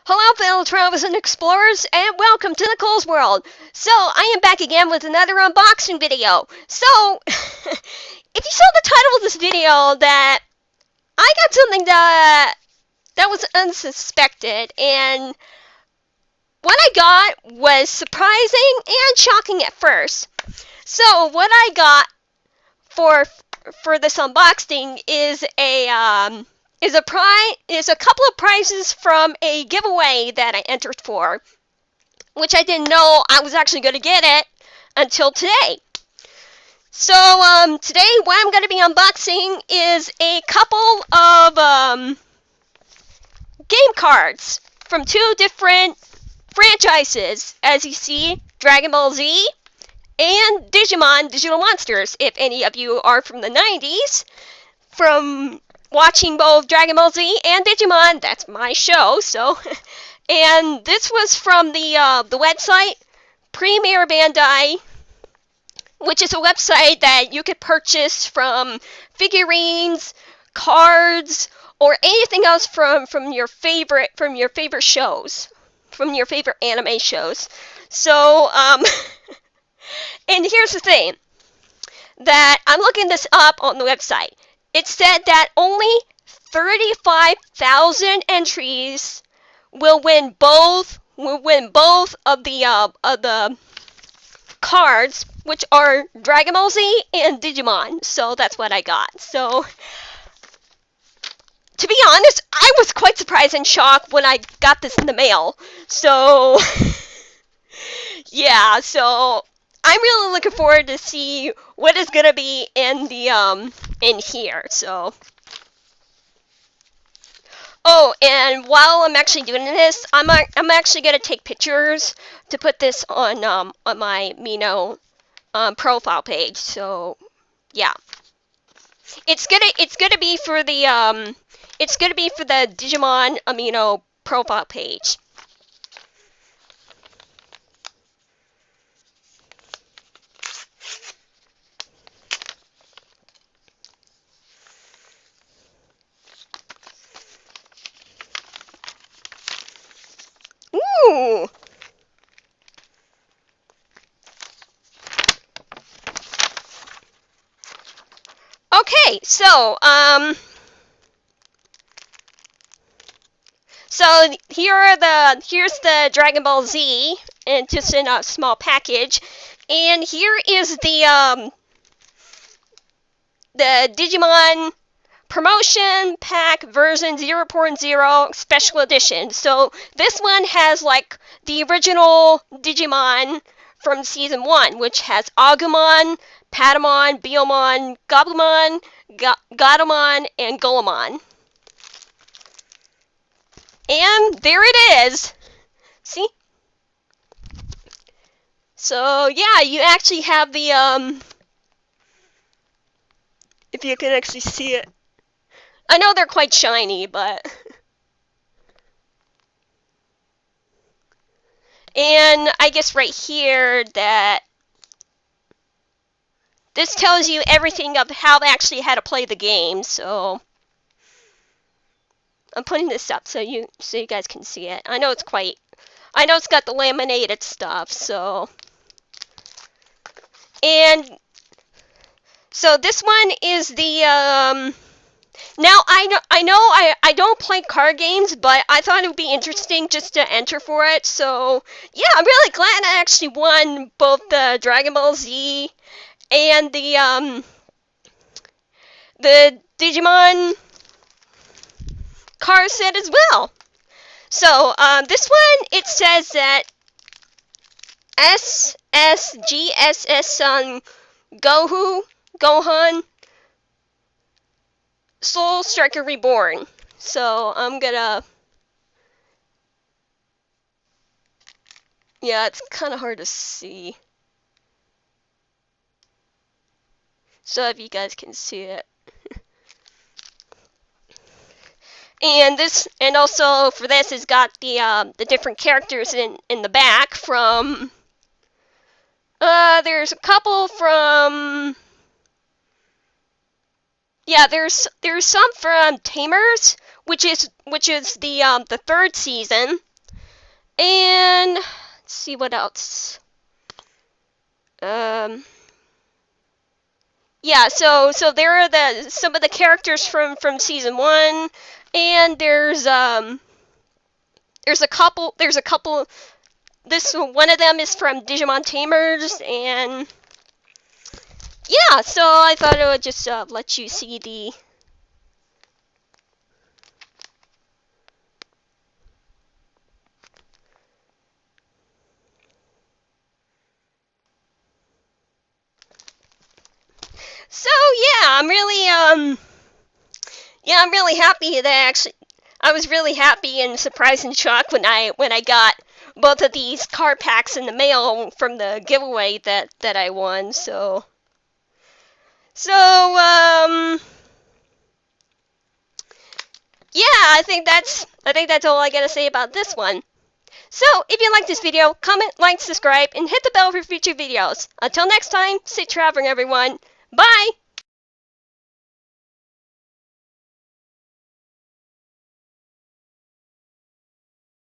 Hello, fellow travelers and explorers, and welcome to Nicole's World. So, I am back again with another unboxing video. So, if you saw the title of this video, that I got something that was unsuspected, and what I got was surprising and shocking at first. So, what I got for this unboxing is a couple of prizes from a giveaway that I entered for, which I didn't know I was actually going to get it until today. So today what I'm going to be unboxing is a couple of game cards from two different franchises. As you see, DragonBall Z and Digimon Digital Monsters. If any of you are from the 90s, from watching both Dragon Ball Z and Digimon, that's my show. So, and this was from the website Premium Bandai, which is a website that you could purchase from figurines, cards, or anything else from your favorite shows, from your favorite anime shows. So, and here's the thing, that I'm looking this up on the website. It said that only 35,000 entries will win both of the cards, which are Dragon Ball Z and Digimon. So that's what I got. So, to be honest, I was quite surprised and shocked when I got this in the mail. So, yeah. So, I'm really looking forward to see what is gonna be in the in here. So, oh, and while I'm actually doing this, I'm actually gonna take pictures to put this on my Mino profile page. So, yeah, it's gonna be for the Digimon Amino profile page. Ooh. Okay, so here's the Dragon Ball Z, and just in a small package, and here is the Digimon promotion pack version 0.0 special edition. So this one has like the original Digimon from season 1, which has Agumon, Patamon, Biomon, Goblimon, Gatomon, and Golemon. And there it is. See? So yeah, you actually have the if you can actually see it. I know they're quite shiny, but and I guess right here that this tells you everything of how they actually had to play the game. So I'm putting this up so you guys can see it. I know it's got the laminated stuff. So, and so this one is the now I don't play card games, but I thought it would be interesting just to enter for it. So yeah, I'm really glad I actually won both the Dragon Ball Z and the Digimon card set as well. So this one, it says that SSGSS on Gohan Soul Striker Reborn. So I'm gonna, yeah, it's kind of hard to see. So if you guys can see it. And this, and also for this, it's got the different characters in the back from. There's a couple from. Yeah, there's some from Tamers, which is the third season, And let's see what else. Yeah, so there are some of the characters from season 1, and there's a couple. This one of them is from Digimon Tamers, and yeah, so I thought I would just let you see the. So yeah, I'm really happy that I was really happy and surprised and shocked when I got both of these card packs in the mail from the giveaway that I won. So yeah, I think that's all I gotta say about this one. So if you like this video, comment, like, subscribe, and hit the bell for future videos. Until next time, stay traveling, everyone. Bye.